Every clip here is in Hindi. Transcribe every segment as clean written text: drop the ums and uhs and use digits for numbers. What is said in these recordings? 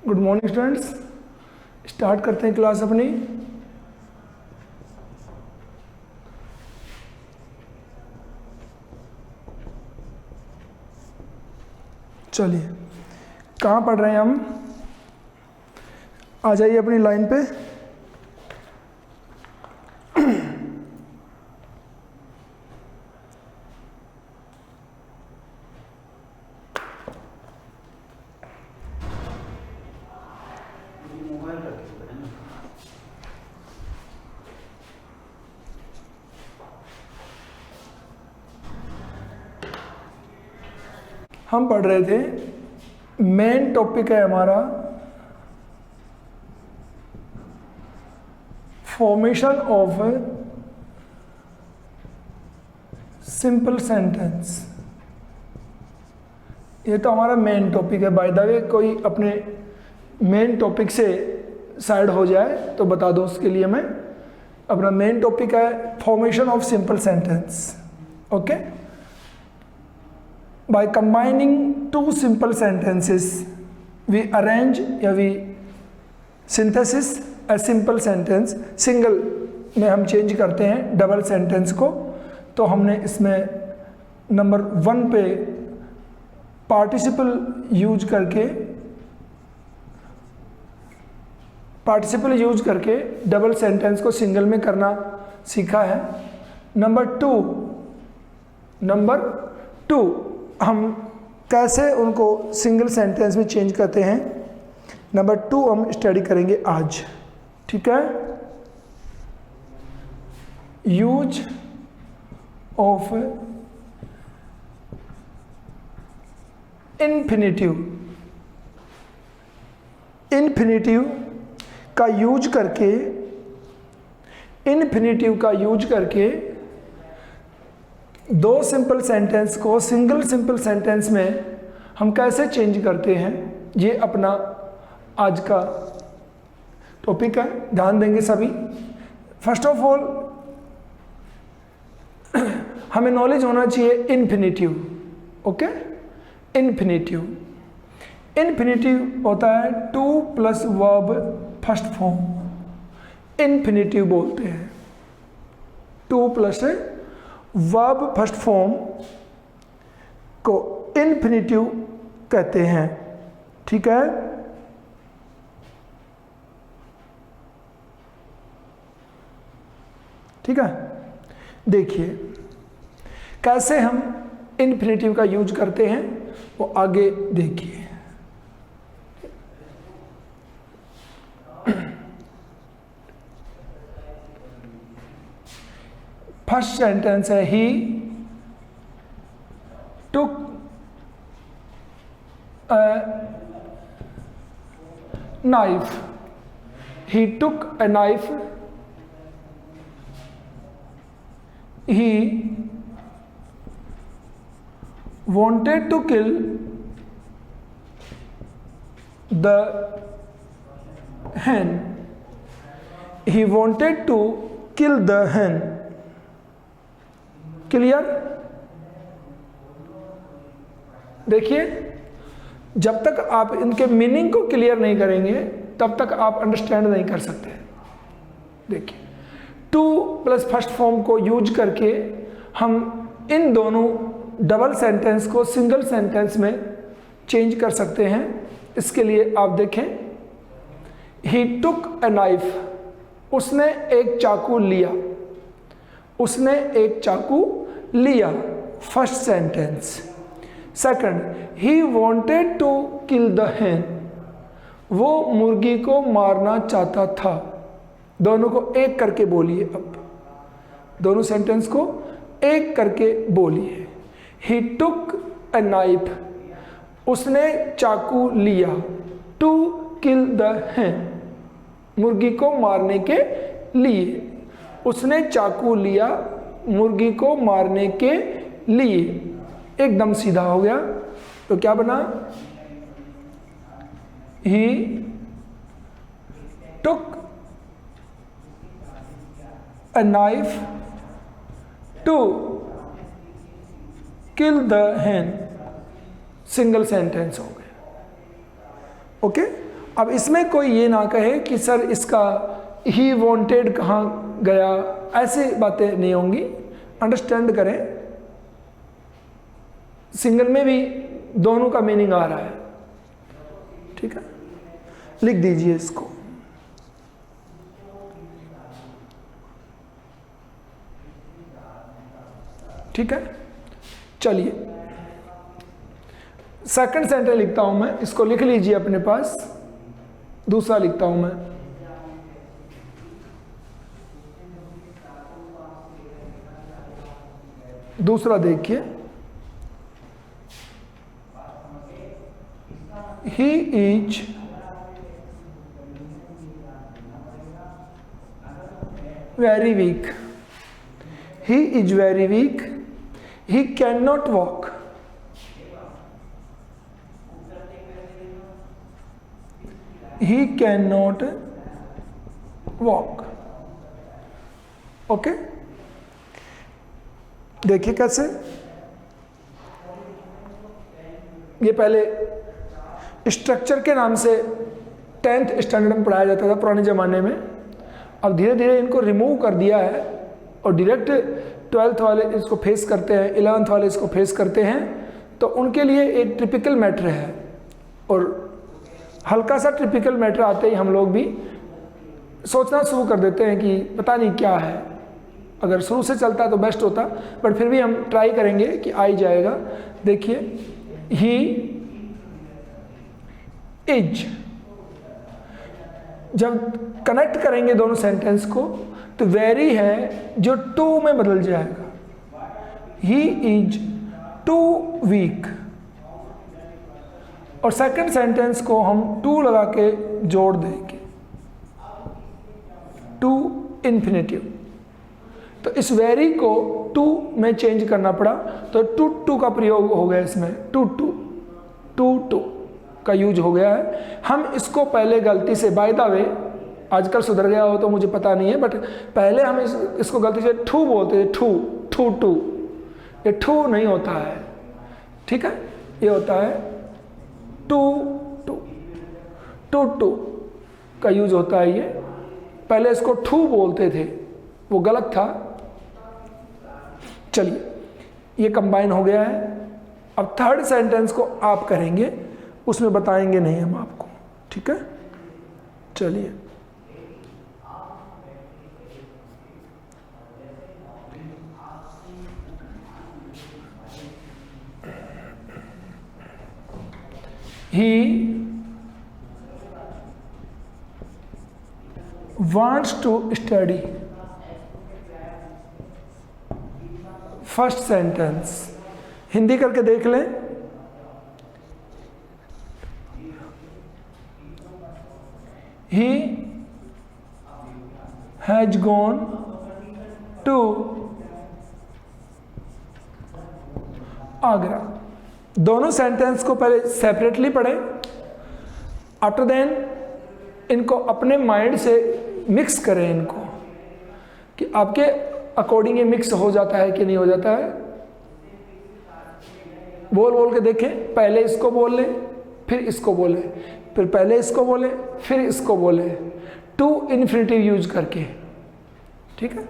गुड मॉर्निंग स्टूडेंट्स, स्टार्ट करते हैं क्लास अपनी। चलिए, कहाँ पढ़ रहे हैं हम? आ जाइए अपनी लाइन पे। हम पढ़ रहे थे, मेन टॉपिक है हमारा फॉर्मेशन ऑफ सिंपल सेंटेंस। ये तो हमारा मेन टॉपिक है। बाय द वे, कोई अपने मेन टॉपिक से साइड हो जाए तो बता दो, उसके लिए मैं अपना मेन टॉपिक है formation of simple sentence. Okay, by combining two simple sentences we arrange या we synthesis a simple sentence। Single में हम चेंज करते हैं डबल सेंटेंस को। तो हमने इसमें नंबर 1 पे पार्टिसिपल यूज करके डबल सेंटेंस को सिंगल में करना सीखा है। नंबर टू हम कैसे उनको सिंगल सेंटेंस में चेंज करते हैं, नंबर 2 हम स्टडी करेंगे आज। ठीक है, यूज ऑफ इन्फिनिटिव का यूज करके दो सिंपल सेंटेंस को सिंगल सिंपल सेंटेंस में हम कैसे चेंज करते हैं, ये अपना आज का टॉपिक है। ध्यान देंगे सभी। फर्स्ट ऑफ ऑल हमें नॉलेज होना चाहिए इन्फिनिटिव। ओके, इन्फिनिटिव होता है 2 plus verb first form. Infinitive बोलते हैं 2 प्लस वर्ब फर्स्ट फॉर्म को इन्फिनिटिव कहते हैं। ठीक है, देखिए कैसे हम इन्फिनिटिव का यूज करते हैं वो आगे देखिए। फर्स्ट सेंटेंस है he took a knife. He took a knife. He wanted to kill the hen. He wanted to kill the hen. Clear? देखिए, जब तक आप इनके मीनिंग को क्लियर नहीं करेंगे तब तक आप अंडरस्टैंड नहीं कर सकते। देखिए, 2 प्लस फर्स्ट फॉर्म को यूज करके हम इन दोनों डबल सेंटेंस को सिंगल सेंटेंस में चेंज कर सकते हैं। इसके लिए आप देखें, ही टुक अ नाइफ, उसने एक चाकू लिया। First sentence. Second, he wanted to kill the hen, वो मुर्गी को मारना चाहता था। दोनों को एक करके बोलिए। अब दोनों सेंटेंस को एक करके बोलिए। ही टुक अ नाइफ, उसने चाकू लिया। टू किल द hen, मुर्गी को मारने के लिए। उसने चाकू लिया मुर्गी को मारने के लिए। एकदम सीधा हो गया। तो क्या बना? He took a knife to kill the hen। Single sentence हो गया। ओके, अब इसमें कोई ये ना कहे कि सर इसका ही वांटेड कहाँ गया, ऐसी बातें नहीं होंगी, अंडरस्टैंड करें। सिंगल में भी दोनों का मीनिंग आ रहा है, ठीक है, लिख दीजिए इसको। ठीक है, चलिए सेकंड सेंटेंस लिखता हूं मैं, इसको लिख लीजिए अपने पास। दूसरा लिखता हूं मैं, दूसरा देखिए, he is very weak, he is very weak, he can not walk, he cannot walk। Okay, देखिए कैसे, ये पहले स्ट्रक्चर के नाम से 10th स्टैंडर्ड में पढ़ाया जाता था पुराने ज़माने में। अब धीरे धीरे इनको रिमूव कर दिया है और डायरेक्ट 12th वाले इसको फेस करते हैं, 11th वाले इसको फेस करते हैं। तो उनके लिए एक टिपिकल मैटर है, और हल्का सा टिपिकल मैटर आते ही हम लोग भी सोचना शुरू कर देते हैं कि पता नहीं क्या है। अगर शुरू से चलता तो बेस्ट होता, बट फिर भी हम ट्राई करेंगे कि आ ही जाएगा। देखिए, ही इज, जब कनेक्ट करेंगे दोनों सेंटेंस को तो वेरी है जो टू में बदल जाएगा। ही इज टू वीक, और सेकंड सेंटेंस को हम टू लगा के जोड़ देंगे, टू इन्फिनेटिव। तो इस वेरी को टू में चेंज करना पड़ा, तो टू टू का प्रयोग हो गया इसमें, टू टू, टू टू का यूज हो गया है। हम इसको पहले गलती से, बाय द वे आजकल सुधर गया हो तो मुझे पता नहीं है, बट पहले हम इसको गलती से ठू बोलते थे, ठू ठू टू। ये ठू नहीं होता है, ठीक है, ये होता है टू टू, टू टू का यूज होता है। ये पहले इसको ठू बोलते थे, वो गलत था। चलिए, ये कंबाइन हो गया है। अब थर्ड सेंटेंस को आप करेंगे, उसमें बताएंगे नहीं हम आपको, ठीक है। चलिए, he wants to study। First sentence Hindi करके देख लें। he has gone to Agra. दोनों सेंटेंस को पहले सेपरेटली पढ़ें, आफ्टर देन इनको अपने माइंड से मिक्स करें इनको, कि आपके अकॉर्डिंग ये मिक्स हो जाता है कि नहीं हो जाता है। बोल बोल के देखें, पहले इसको बोल लें, फिर इसको बोलें, फिर पहले इसको बोलें, फिर इसको बोलें, टू इन्फिनेटिव यूज करके, ठीक है।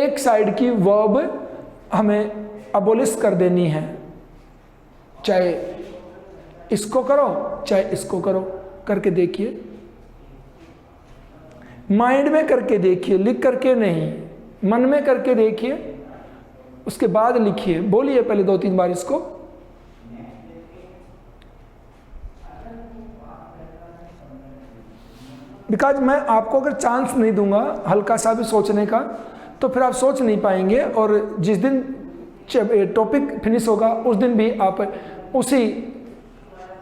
एक साइड की वर्ब हमें अबोलिश कर देनी है, चाहे इसको करो चाहे इसको करो। करके देखिए, माइंड में करके देखिए, लिख करके नहीं, मन में करके देखिए, उसके बाद लिखिए। बोलिए पहले 2-3 बार इसको। बिकॉज मैं आपको अगर चांस नहीं दूंगा हल्का सा भी सोचने का, तो फिर आप सोच नहीं पाएंगे, और जिस दिन टॉपिक फिनिश होगा उस दिन भी आप उसी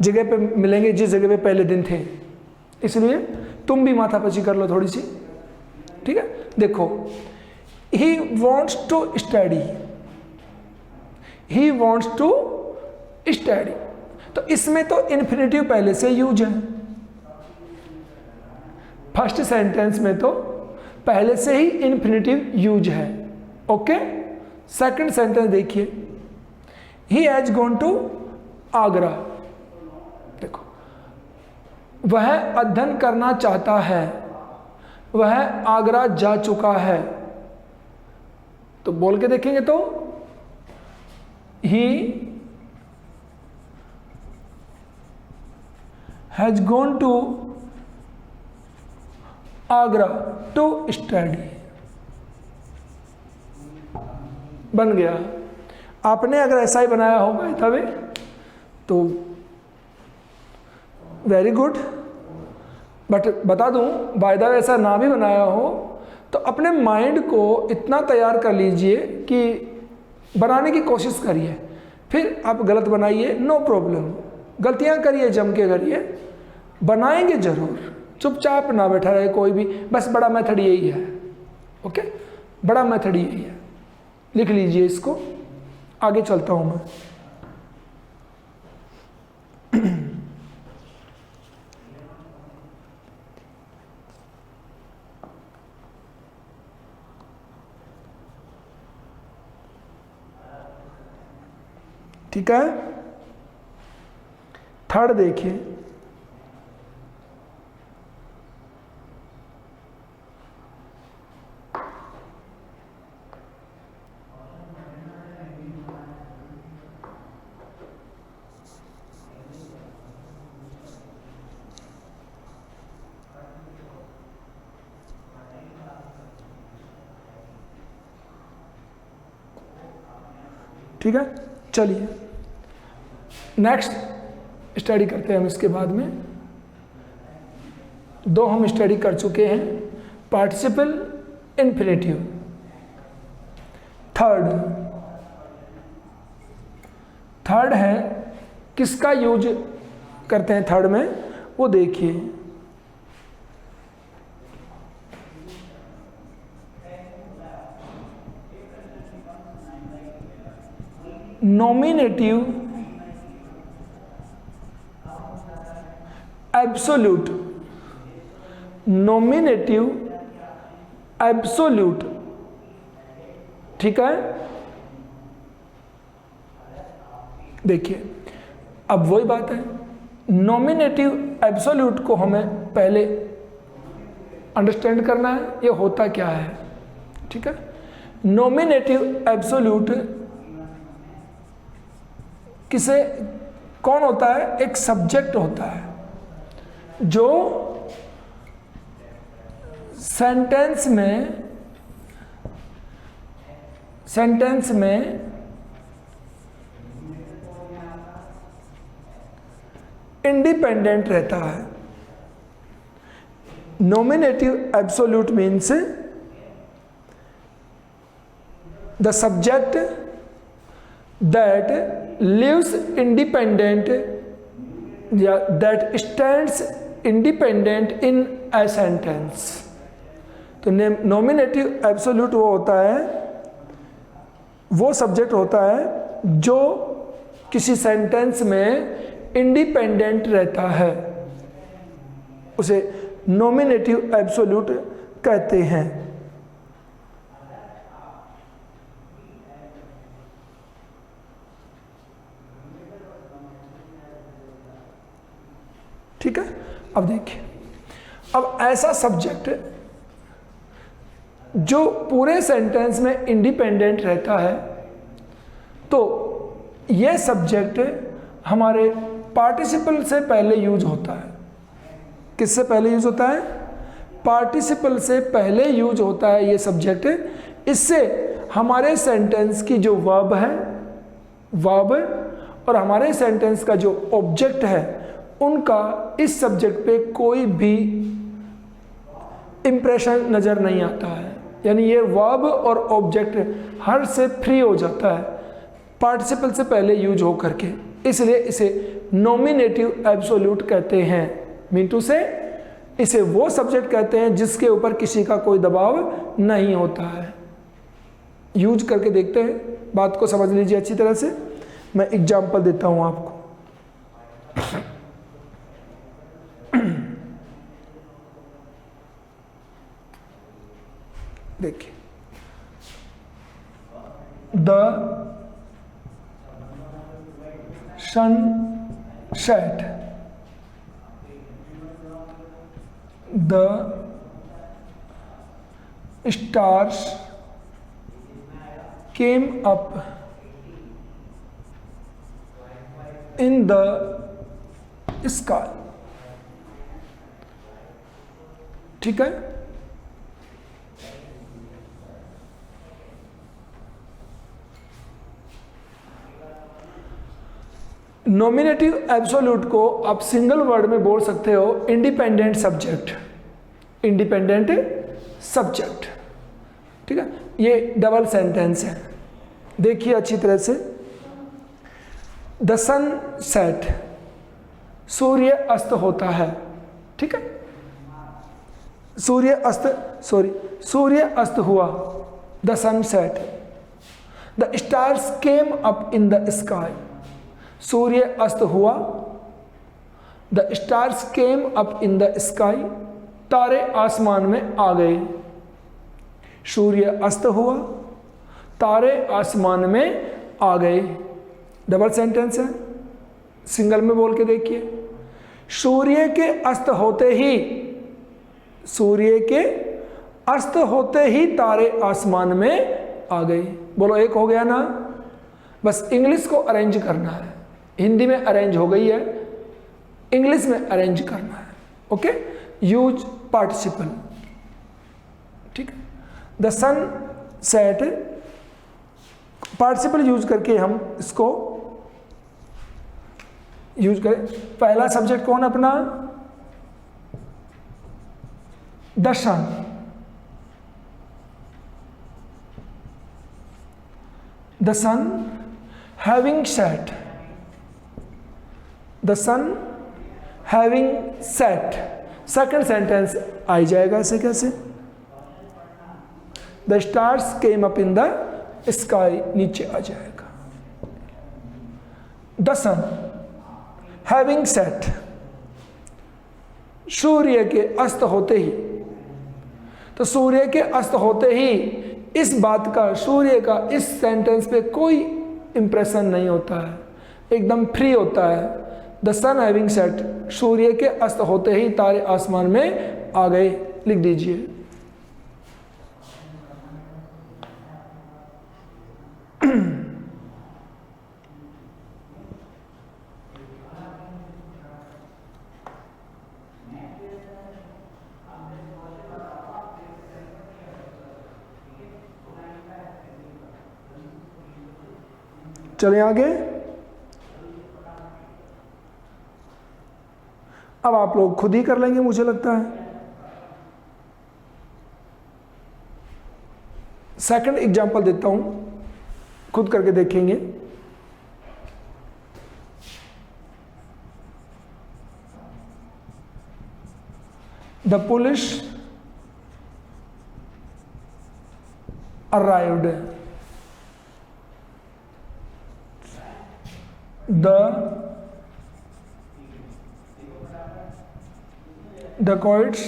जगह पे मिलेंगे जिस जगह पे पहले दिन थे। इसलिए तुम भी माथापची कर लो थोड़ी सी, ठीक है। देखो, he wants to study, he wants to study, तो इसमें तो इन्फिनेटिव पहले से यूज है। फर्स्ट सेंटेंस में तो पहले से ही इन्फिनेटिव यूज है, ओके। सेकंड सेंटेंस देखिए, he has gone to Agra. देखो, वह अध्ययन करना चाहता है, वह आगरा जा चुका है। तो बोल के देखेंगे तो he has gone to Agra to study. बन गया। आपने अगर ऐसा ही बनाया होगा तभी तो वेरी गुड, बट बता दूं बाय द वे ऐसा ना भी बनाया हो तो अपने माइंड को इतना तैयार कर लीजिए कि बनाने की कोशिश करिए, फिर आप गलत बनाइए, नो प्रॉब्लम, गलतियां करिए, जम के करिए, बनाएंगे जरूर, चुपचाप ना बैठा रहे कोई भी। बस बड़ा मेथड यही है, ओके, बड़ा मेथड यही है। लिख लीजिए इसको, आगे चलता हूं मैं। ठीक है, थर्ड देखिए, ठीक है। चलिए नेक्स्ट स्टडी करते हैं हम। इसके बाद में दो हम स्टडी कर चुके हैं, पार्टिसिपल इन्फिनेटिव। थर्ड है किसका यूज करते हैं थर्ड में, वो देखिए। नॉमिनेटिव एब्सोल्यूट, नॉमिनेटिव एब्सोल्यूट, ठीक है। देखिए अब वही बात है, नॉमिनेटिव एब्सोल्यूट को हमें पहले अंडरस्टैंड करना है, ये होता क्या है, ठीक है। नॉमिनेटिव एब्सोल्यूट किसे कौन होता है, एक सब्जेक्ट होता है जो सेंटेंस में इंडिपेंडेंट रहता है। Nominative absolute means the subject that lives independent, that stands independent in a sentence। तो नॉमिनेटिव एब्सोल्यूट वो होता है, वो सब्जेक्ट होता है जो किसी सेंटेंस में इंडिपेंडेंट रहता है, उसे नॉमिनेटिव एब्सोल्यूट कहते हैं। ठीक है। अब देखिए, अब ऐसा सब्जेक्ट जो पूरे सेंटेंस में इंडिपेंडेंट रहता है, तो यह सब्जेक्ट हमारे पार्टिसिपल से पहले यूज होता है। किससे पहले यूज होता है, पार्टिसिपल से पहले यूज होता है ये सब्जेक्ट। इससे हमारे सेंटेंस की जो वर्ब है, वर्ब और हमारे सेंटेंस का जो ऑब्जेक्ट है, उनका इस सब्जेक्ट पे कोई भी इंप्रेशन नज़र नहीं आता है। यानी ये वर्ब और ऑब्जेक्ट हर से फ्री हो जाता है पार्टिसिपल से पहले यूज हो करके, इसलिए इसे नॉमिनेटिव एब्सोल्यूट कहते हैं। मीन टू से इसे वो सब्जेक्ट कहते हैं जिसके ऊपर किसी का कोई दबाव नहीं होता है। यूज करके देखते हैं, बात को समझ लीजिए अच्छी तरह से। मैं एग्जाम्पल देता हूं आपको। देखिए, the sun set the stars came up in the sky. ठीक है, नॉमिनेटिव एब्सोल्यूट को आप सिंगल वर्ड में बोल सकते हो इंडिपेंडेंट सब्जेक्ट, इंडिपेंडेंट सब्जेक्ट। ठीक है, ये डबल सेंटेंस है, देखिए अच्छी तरह से। द सन सेट, सूर्य अस्त होता है। ठीक है, सूर्य अस्त हुआ, the sun set. The stars came up in the sky, सूर्य अस्त हुआ, the stars came up in the sky, तारे आसमान में आ गए। सूर्य अस्त हुआ, तारे आसमान में आ गए। डबल सेंटेंस है, सिंगल में बोल के देखिए। सूर्य के अस्त होते ही, सूर्य के अस्त होते ही तारे आसमान में आ गए। बोलो, एक हो गया ना। बस इंग्लिश को अरेंज करना है, हिंदी में अरेंज हो गई है, इंग्लिश में अरेंज करना है। Okay, use participle. ठीक है, the sun set, participle use करके हम इसको यूज करें। पहला सब्जेक्ट कौन अपना? The sun. The sun having set, the sun having set. Second sentence आ जाएगा ऐसे कैसे? The stars came up in the sky, नीचे आ जाएगा। द सन हैविंग सेट, सूर्य के अस्त होते ही। तो सूर्य के अस्त होते ही इस बात का, सूर्य का इस सेंटेंस पे कोई इंप्रेशन नहीं होता है, एकदम फ्री होता है। द सन हैविंग सेट, सूर्य के अस्त होते ही तारे आसमान में आ गए, लिख दीजिए। चलें आगे। अब आप लोग खुद ही कर लेंगे मुझे लगता है। सेकंड एग्जांपल देता हूं, खुद करके देखेंगे। The police arrived, the dacoits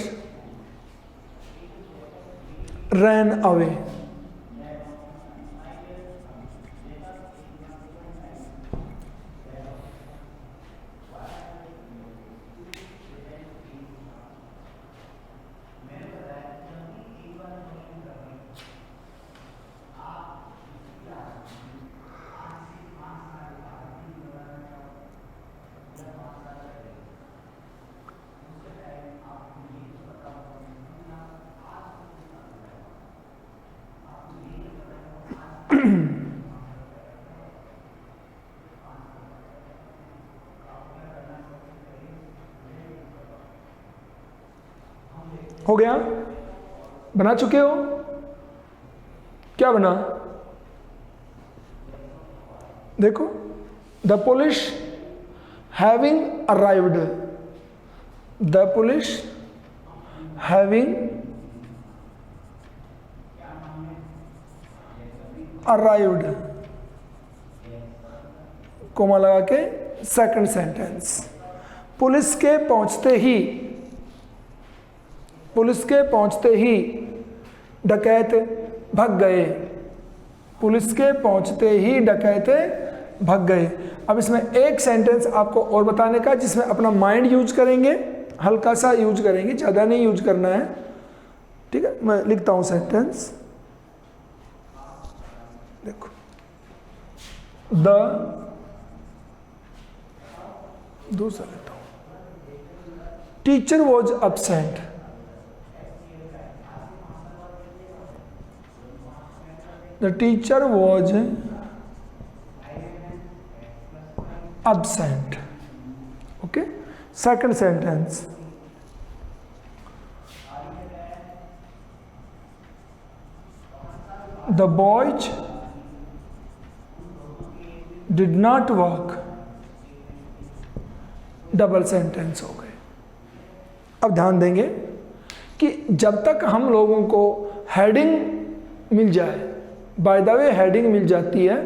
ran away। हो गया? बना चुके हो? क्या बना? देखो, the police having arrived, the police having arrived, comma लगा के सेकंड सेंटेंस। पुलिस के पहुंचते ही, पुलिस के पहुंचते ही डकैत भाग गए। पुलिस के पहुंचते ही डकैत भाग गए। अब इसमें एक सेंटेंस आपको और बताने का, जिसमें अपना माइंड यूज करेंगे। हल्का सा यूज करेंगे, ज़्यादा नहीं यूज करना है, ठीक है। मैं लिखता हूँ सेंटेंस, देखो, दूसरा लेता हूँ, teacher was absent, the teacher was absent. Okay. Second sentence, the boys did not walk. Double sentence हो गए। अब ध्यान देंगे कि जब तक हम लोगों को हेडिंग मिल जाए, बाय द वे हेडिंग मिल जाती है,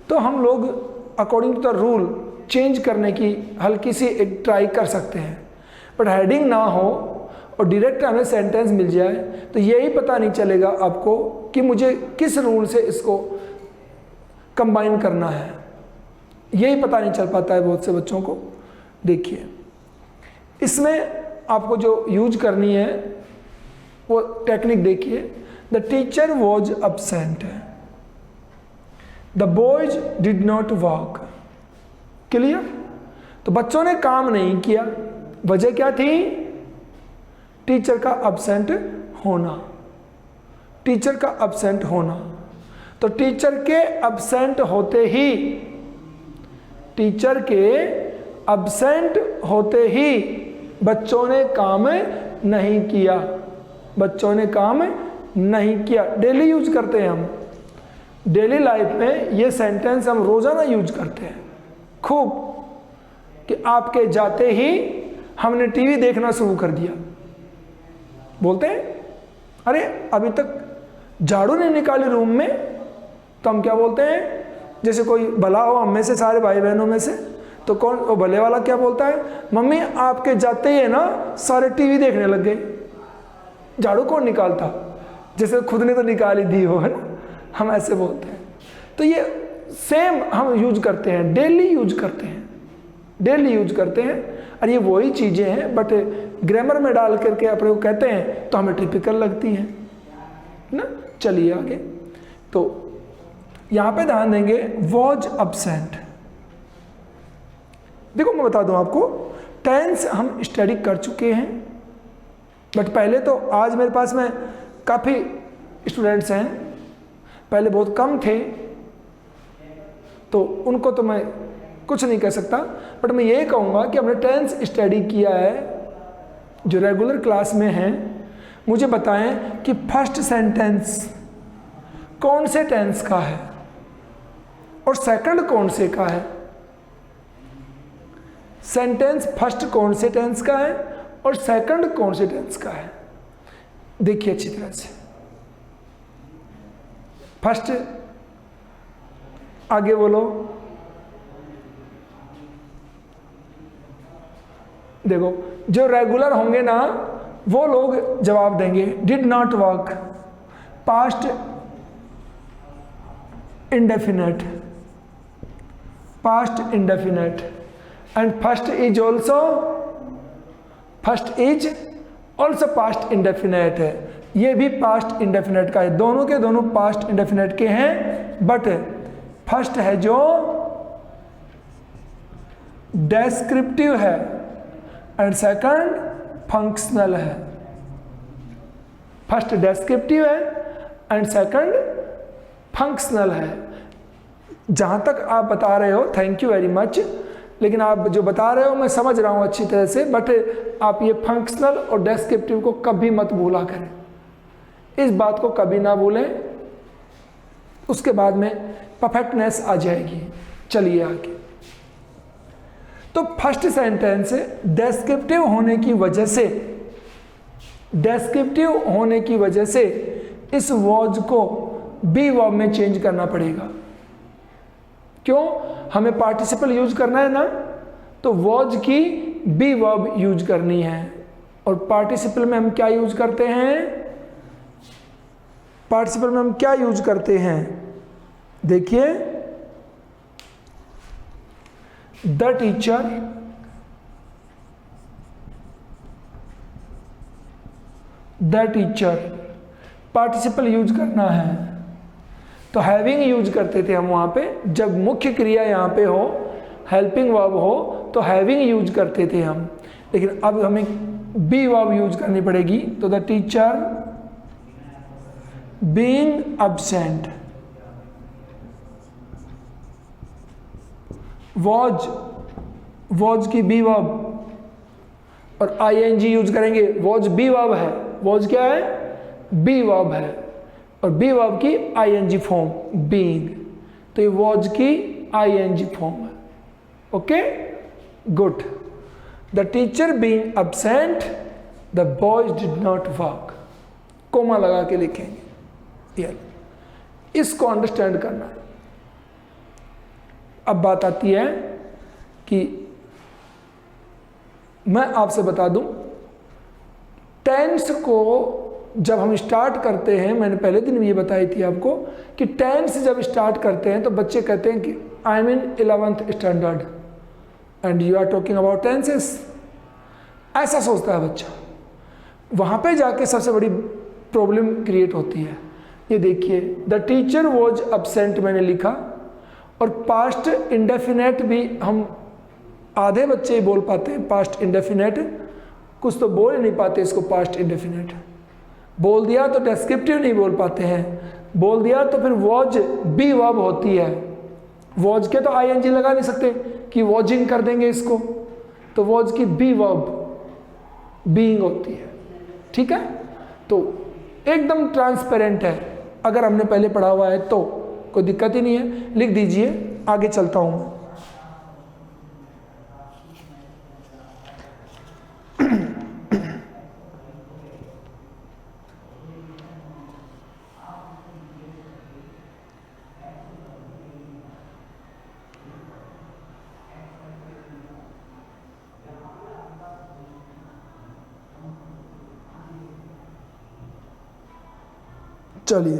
तो हम लोग according to the rule change करने की हल्की सी एक ट्राई कर सकते हैं। बट हेडिंग ना हो और डायरेक्ट हमें सेंटेंस मिल जाए तो यही पता नहीं चलेगा आपको कि मुझे किस रूल से इसको कंबाइन करना है, यही पता नहीं चल पाता है बहुत से बच्चों को। देखिए, इसमें आपको जो यूज करनी है वो टेक्निक देखिए। The teacher was absent, the boys did not walk. Clear? तो बच्चों ने काम नहीं किया, वजह क्या थी? टीचर का absent होना, टीचर का absent होना। तो टीचर के absent होते ही, टीचर के absent होते ही बच्चों ने काम नहीं किया, बच्चों ने काम नहीं किया। डेली यूज करते हैं हम, डेली लाइफ में ये सेंटेंस हम रोजाना यूज करते हैं खूब, कि आपके जाते ही हमने टीवी देखना शुरू कर दिया। बोलते हैं अरे अभी तक झाड़ू नहीं निकाली रूम में, तो हम क्या बोलते हैं? जैसे कोई भला हो हम में से, सारे भाई बहनों में से, तो कौन वो भले वाला क्या बोलता है? मम्मी आपके जाते ही है ना सारे टीवी देखने लग गए, झाड़ू कौन निकालता? जैसे खुद ने तो निकाली दी हो, है ना, हम ऐसे बोलते हैं। तो ये सेम हम यूज करते हैं, डेली यूज करते हैं, डेली यूज करते हैं। और ये वही चीजें हैं, बट ग्रामर में डाल करके अपने को कहते हैं तो हमें टिपिकल लगती हैं ना। चलिए आगे, तो यहां पे ध्यान देंगे, वॉज absent। देखो मैं बता दूं आपको, टेंस हम स्टडी कर चुके हैं, बट पहले तो आज मेरे पास में काफ़ी स्टूडेंट्स हैं, पहले बहुत कम थे, तो उनको तो मैं कुछ नहीं कह सकता। बट मैं ये कहूँगा कि हमने टेंस स्टडी किया है, जो रेगुलर क्लास में हैं, मुझे बताएं कि फर्स्ट सेंटेंस कौन से टेंस का है और सेकंड कौन से का है। सेंटेंस फर्स्ट कौन से टेंस का है और सेकंड कौन से टेंस का है, देखिए अच्छी तरह से। फर्स्ट, आगे बोलो, देखो जो रेगुलर होंगे ना वो लोग जवाब देंगे। Did not work, past indefinite, past indefinite, and first is also, first is also past indefinite है, ये भी पास्ट इंडेफिनेट का है, दोनों के दोनों पास्ट इंडेफिनेट के हैं। बट फर्स्ट है जो डेस्क्रिप्टिव है एंड सेकंड फंक्शनल है। फर्स्ट डेस्क्रिप्टिव है एंड सेकंड फंक्शनल है। जहां तक आप बता रहे हो, थैंक यू वेरी मच, लेकिन आप जो बता रहे हो मैं समझ रहा हूं अच्छी तरह से, बट आप ये फंक्शनल और डेस्क्रिप्टिव को कभी मत भूला करें, इस बात को कभी ना भूलें, उसके बाद में परफेक्टनेस आ जाएगी। चलिए आगे, तो फर्स्ट सेंटेंस डेस्क्रिप्टिव होने की वजह से, डेस्क्रिप्टिव होने की वजह से इस वॉज को बी वर्ब में चेंज करना पड़ेगा। क्यों? हमें पार्टिसिपल यूज करना है ना, तो वॉज की बी वर्ब यूज करनी है। और पार्टिसिपल में हम क्या यूज करते हैं? पार्टिसिपल में हम क्या यूज करते हैं? देखिए, the teacher the teacher, participle use करना है तो हैविंग यूज करते थे हम वहाँ पे। जब मुख्य क्रिया यहाँ पे हो, हेल्पिंग वर्ब हो, तो हैविंग यूज करते थे हम। लेकिन अब हमें बी वर्ब यूज करनी पड़ेगी। तो the teacher being absent, was की बी वर्ब और आईएनजी यूज करेंगे। वॉज बी वर्ब है, वॉज क्या है, बी वर्ब है, और बी वर्ब की आईएनजी फॉर्म बीइंग, तो ये वॉज की आईएनजी फॉर्म है। Okay, good. The teacher being absent, the boys did not work, comma लगा के लिखेंगे। ये इसको अंडरस्टैंड करना है। अब बात आती है कि मैं आपसे बता दूं, टेंस को जब हम स्टार्ट करते हैं, मैंने पहले दिन भी ये बताई थी आपको कि टेंस जब स्टार्ट करते हैं तो बच्चे कहते हैं कि I am in 11th standard and you are talking about tenses, ऐसा सोचता है बच्चा। वहाँ पे जाके सबसे बड़ी प्रॉब्लम क्रिएट होती है। ये देखिए, द टीचर वॉज एब्सेंट मैंने लिखा, और पास्ट इंडेफिनेट भी हम आधे बच्चे ही बोल पाते हैं। पास्ट इंडेफिनेट कुछ तो बोल ही नहीं पाते इसको। पास्ट इंडेफिनेट बोल दिया तो डेस्क्रिप्टिव नहीं बोल पाते हैं, बोल दिया तो फिर वॉज बी वर्ब होती है। वॉज के तो आईएनजी लगा नहीं सकते कि वॉजिंग कर देंगे इसको, तो वॉज की बी वर्ब बीइंग होती है। ठीक है, तो एकदम ट्रांसपेरेंट है। अगर हमने पहले पढ़ा हुआ है तो कोई दिक्कत ही नहीं है। लिख दीजिए, आगे चलता हूं। चलिए,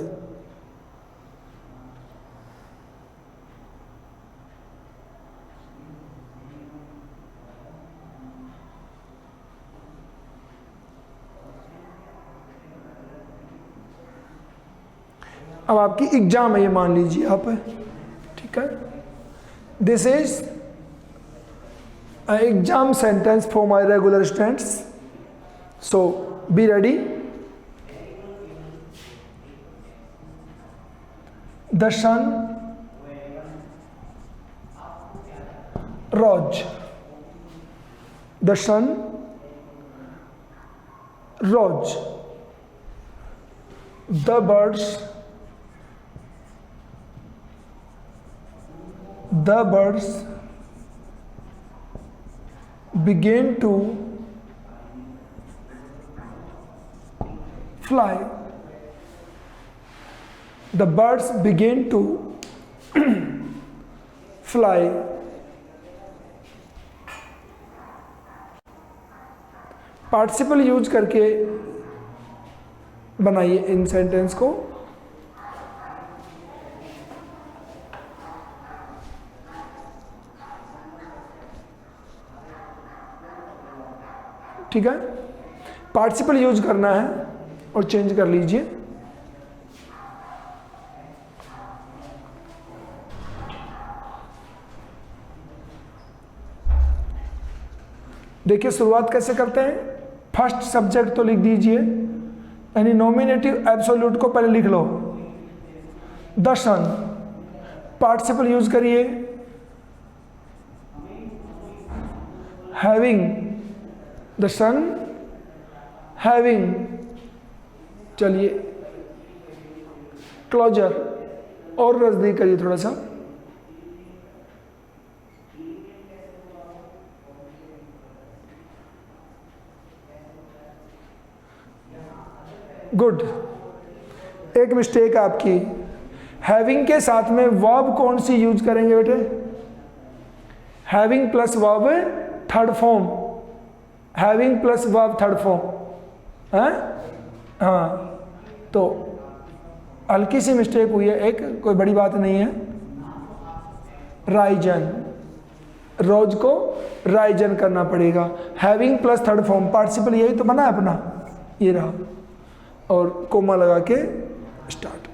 अब आपकी एग्जाम है, ये मान लीजिए आप, ठीक है। This is exam sentence for my regular students, so be ready. The sun rose. The sun rose. The birds began to fly. The birds began to fly. Participle use करके बनाइए इन सेंटेंस को। ठीक है, पार्टिसिपल यूज करना है और चेंज कर लीजिए। देखिए शुरुआत कैसे करते हैं। फर्स्ट सब्जेक्ट तो लिख दीजिए, यानी नॉमिनेटिव एब्सोल्यूट को पहले लिख लो। द सन, पार्टिसिपल यूज करिए। Having, the sun having. चलिए क्लोजर और नजदीक करिए थोड़ा सा। गुड। एक मिस्टेक आपकी, हैविंग के साथ में वर्ब कौन सी यूज करेंगे बेटे? Having plus verb third form, having plus verb third form है। हाँ, तो हल्की सी मिस्टेक हुई है एक, कोई बड़ी बात नहीं है। राइजन, रोज को राइजन करना पड़ेगा। Having plus third form, participle यही तो बना है अपना, ये रहा। और कोमा लगा के स्टार्ट।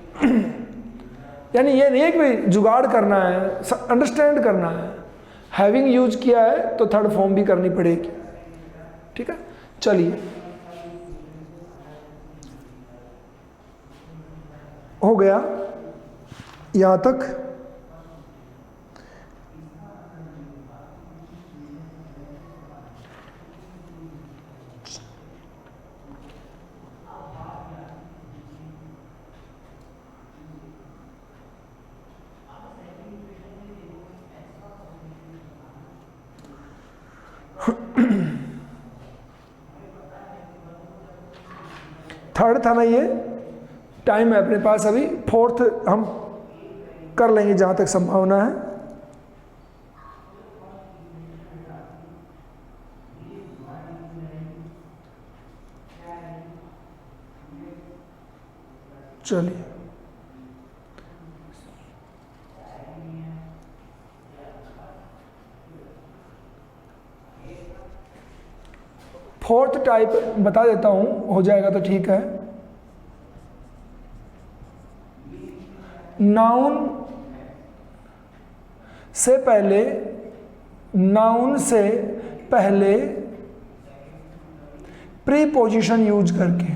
यानी ये नहीं है कि भाई जुगाड़ करना है, अंडरस्टैंड करना है। हैविंग यूज किया है तो थर्ड फॉर्म भी करनी पड़ेगी। ठीक है, चलिए हो गया यहां तक। थर्ड था ना ये, टाइम है अपने पास अभी, फोर्थ हम कर लेंगे जहां तक संभावना है। चलिए फोर्थ टाइप बता देता हूं, हो जाएगा तो ठीक है। नाउन से पहले, नाउन से पहले प्रीपोजिशन यूज करके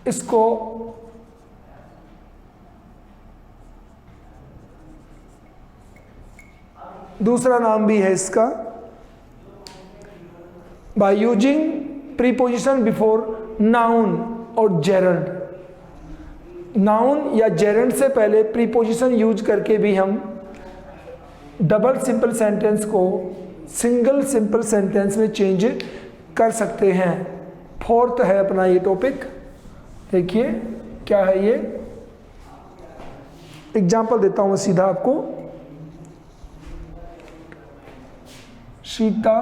इसको दूसरा नाम भी है इसका, by using preposition before noun और जेरंड। नाउन या जेरंड से पहले प्रीपोजिशन यूज करके भी हम डबल सिंपल सेंटेंस को सिंगल सिंपल सेंटेंस में चेंज कर सकते हैं। फोर्थ है अपना ये टॉपिक। देखिए क्या है ये, एग्जाम्पल देता हूं मैं सीधा आपको। सीता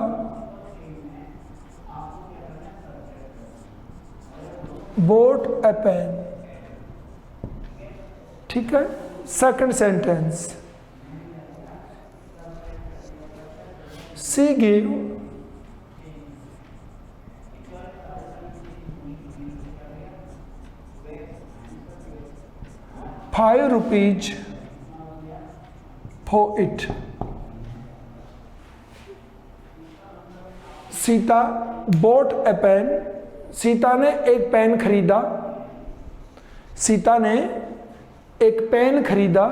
bought a pen, ठीक है। Second sentence, she gave ₹5 for it। Sita bought a pen, Sita ने एक पेन खरीदा, सीता ने एक पेन खरीदा।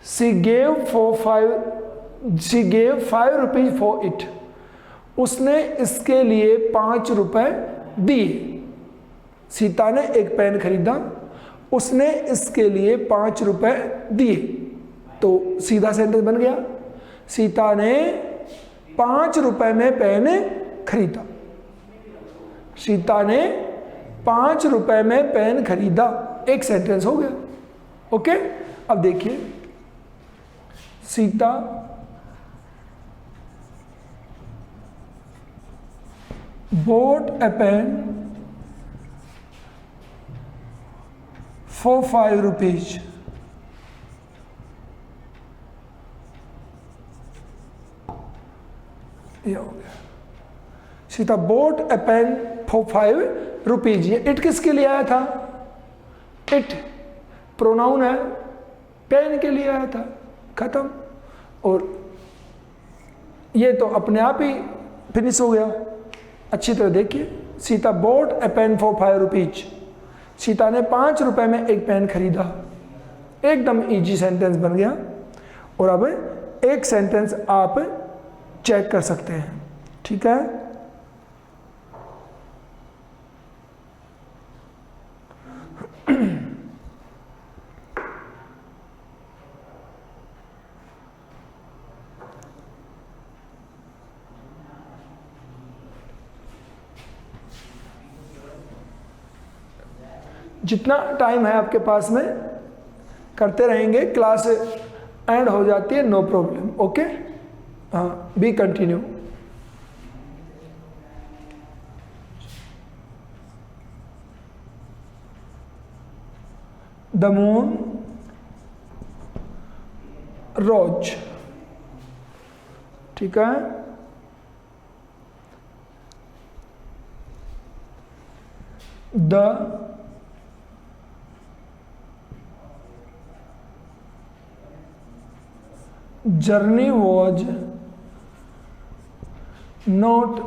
she gave ₹5 for it, उसने इसके लिए ₹5 दिए। सीता ने एक पेन खरीदा, उसने इसके लिए ₹5 दिए। तो सीधा सेंटेंस बन गया, सीता ने ₹5 में पेन खरीदा। सीता ने ₹5 में पेन खरीदा, एक सेंटेंस हो गया। ओके, अब देखिए, Sita bought a pen for ₹5। ये हो गया, Sita bought a pen for ₹5। ये इट किसके लिए आया था? इट प्रोनाउन है, पेन के लिए आया था, खत्म। और ये तो अपने आप ही फिनिश हो गया। अच्छी तरह देखिए, Sita bought a pen for ₹5। Sita ने ₹5 में एक पेन खरीदा, एकदम इजी सेंटेंस बन गया। और अब एक सेंटेंस आप चेक कर सकते हैं, ठीक है। जितना टाइम है आपके पास में करते रहेंगे, क्लास एंड हो जाती है, नो प्रॉब्लम। ओके, हाँ, बी कंटिन्यू। द मून रोज, ठीक है। The journey was not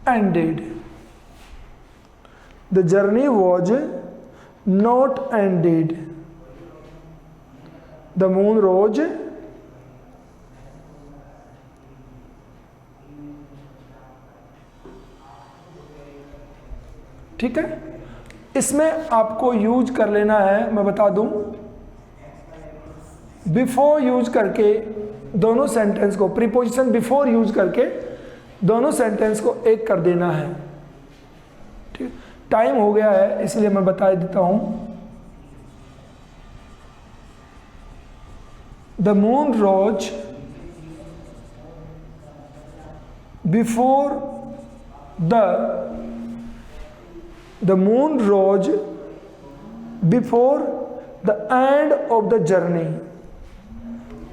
ended. The journey was not ended. The moon rose ठीक है। इसमें आपको यूज कर लेना है, मैं बता दूं, बिफोर यूज करके दोनों सेंटेंस को, प्रीपोजिशन बिफोर यूज करके दोनों सेंटेंस को एक कर देना है। ठीक, टाइम हो गया है इसलिए मैं बता देता हूं। The moon rose before the moon rose before the end of the journey.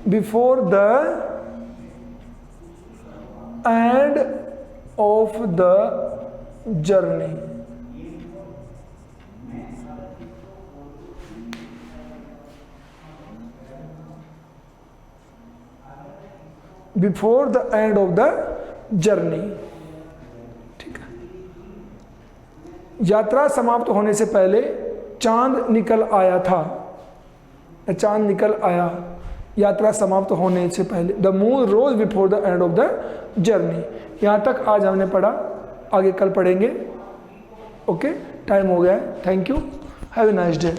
Before the end of the journey. Before the end of the journey. यात्रा समाप्त होने से पहले चांद निकल आया था, चांद निकल आया यात्रा समाप्त होने से पहले। The moon rose before the end of the journey. यहाँ तक आज हमने पढ़ा, आगे कल पढ़ेंगे। ओके, टाइम हो गया है। Thank you, have a nice day.